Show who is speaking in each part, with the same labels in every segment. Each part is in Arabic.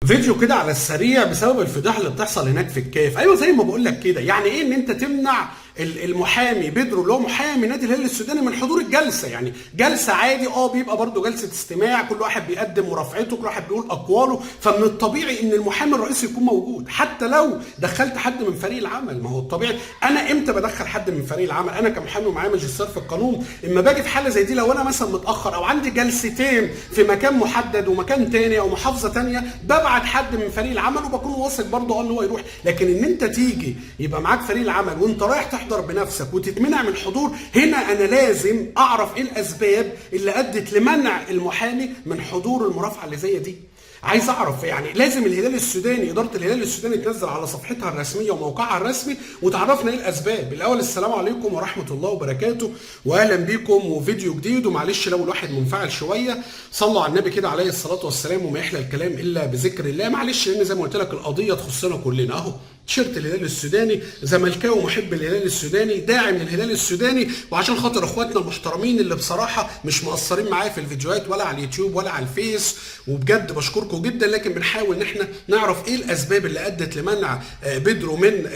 Speaker 1: فيديو كده على السريع بسبب الفضيحه اللي بتحصل هناك في الكاف. ايوه زي ما بقول لك كده، يعني ايه ان انت تمنع المحامي بيدرو اللي هو محامي نادي الهلال السوداني من حضور الجلسه؟ يعني جلسه عادي بيبقى برضه جلسه استماع، كل واحد بيقدم مرافعته، كل واحد بيقول اقواله، فمن الطبيعي ان المحامي الرئيسي يكون موجود. حتى لو دخلت حد من فريق العمل، ما هو الطبيعي. انا امتى بدخل حد من فريق العمل؟ انا كمحامي ومعايا ماجستير في القانون، اما باجي في حاله زي دي، لو انا مثلا متاخر او عندي جلستين في مكان محدد ومكان تاني او محافظه تانيه، ببعت حد من فريق العمل وبكون واثق برضه ان هو يروح. لكن ان انت تيجي يبقى معاك فريق العمل وانت رايح تحضر بنفسك وتتمنع من الحضور، هنا انا لازم اعرف ايه الاسباب اللي ادت لمنع المحامي من حضور المرافعه اللي زي دي. عايز اعرف، يعني لازم الهلال السوداني، اداره الهلال السوداني تنزل على صفحتها الرسميه وموقعها الرسمي وتعرفنا ايه الاسباب. الاول السلام عليكم ورحمه الله وبركاته، واهلا بيكم وفيديو جديد. ومعلش لو الواحد منفعل شويه، صلوا على النبي كده عليه الصلاه والسلام، وما يحلى الكلام الا بذكر الله. معلش لان زي ما قلت لك القضيه تخصنا كلنا. اهو تيشيرت الهلال السوداني، زملكاوي محب الهلال السوداني، داعم للهلال السوداني، وعشان خاطر اخواتنا المحترمين اللي بصراحه مش مقصرين معايا في الفيديوهات ولا على اليوتيوب ولا على الفيس، وبجد بشكركم جدا. لكن بنحاول ان احنا نعرف ايه الاسباب اللي ادت لمنع بيدرو من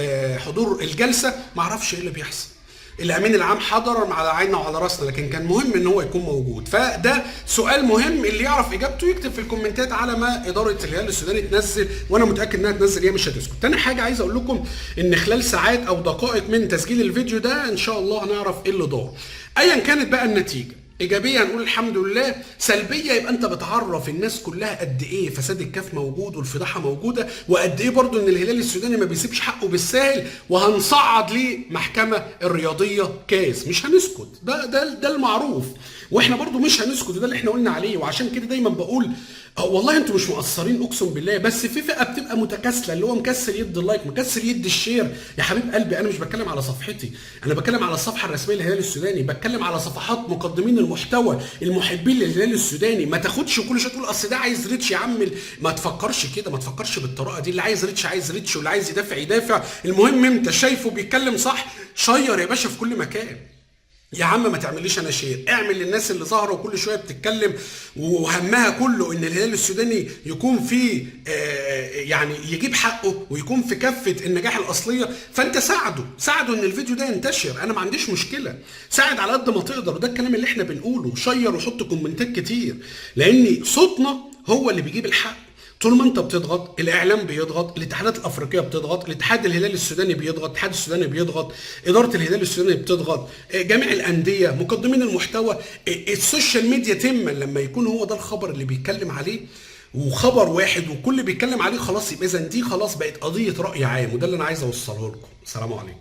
Speaker 1: حضور الجلسه. معرفش ايه اللي بيحصل. الامين العام حضر على عيننا وعلى راسنا، لكن كان مهم ان هو يكون موجود. فده سؤال مهم، اللي يعرف اجابته يكتب في الكومنتات على ما اداره الهلال السوداني تنزل، وانا متاكد انها تنزل، هي مش هتسكت. تاني حاجه عايز اقول لكم ان خلال ساعات او دقائق من تسجيل الفيديو ده ان شاء الله هنعرف ايه اللي دار. ايا كانت بقى النتيجه، ايجابيه هنقول الحمد لله، سلبيه يبقى انت بتعرف الناس كلها قد ايه فساد الكاف موجود والفضيحه موجوده، وقد ايه برضو ان الهلال السوداني ما بيسيبش حقه بالساهل، وهنصعد لمحكمه الرياضيه كاس. مش هنسكت، ده المعروف، واحنا برضو مش هنسكت، وده اللي احنا قلنا عليه. وعشان كده دايما بقول والله انتوا مش مقصرين اقسم بالله، بس في فئه بتبقى متكاسله، اللي هو مكسل يد اللايك، مكسل يد الشير. يا حبيب قلبي انا مش بتكلم على صفحتي، انا بتكلم على الصفحه الرسميه للهلال السوداني، بتكلم على صفحات مقدمين المحتوى المحبين للهلال السوداني. ما تاخدش كل شويه تقول اصل ده عايز ريتش يا عم، ما تفكرش كده، ما تفكرش بالطريقه دي. اللي عايز ريتش عايز ريتش، واللي عايز يدافع يدافع. المهم انت شايفه بيتكلم صح، شير يا باشا في كل مكان. يا عم ما تعمليش انا شير، اعمل للناس اللي ظاهره وكل شويه بتتكلم وهمها كله ان الهلال السوداني يكون فيه يعني يجيب حقه ويكون في كفه النجاح الاصليه. فانت ساعده ان الفيديو ده ينتشر، انا ما عنديش مشكله، ساعد على قد ما تقدر. وده الكلام اللي احنا بنقوله، شير وحط كومنتات كتير، لان صوتنا هو اللي بيجيب الحق. طول ما انت بتضغط، الاعلام بيضغط، الاتحادات الافريقيه بتضغط، الاتحاد الهلال السوداني بيضغط، الاتحاد السوداني بيضغط، اداره الهلال السوداني بتضغط، جميع الانديه، مقدمين المحتوى، السوشيال ميديا تما لما يكون هو ده الخبر اللي بيتكلم عليه، وخبر واحد وكل بيتكلم عليه، خلاص يبقى اذا دي خلاص بقت قضيه راي عام. وده اللي انا عايز اوصله لكم. السلام عليكم.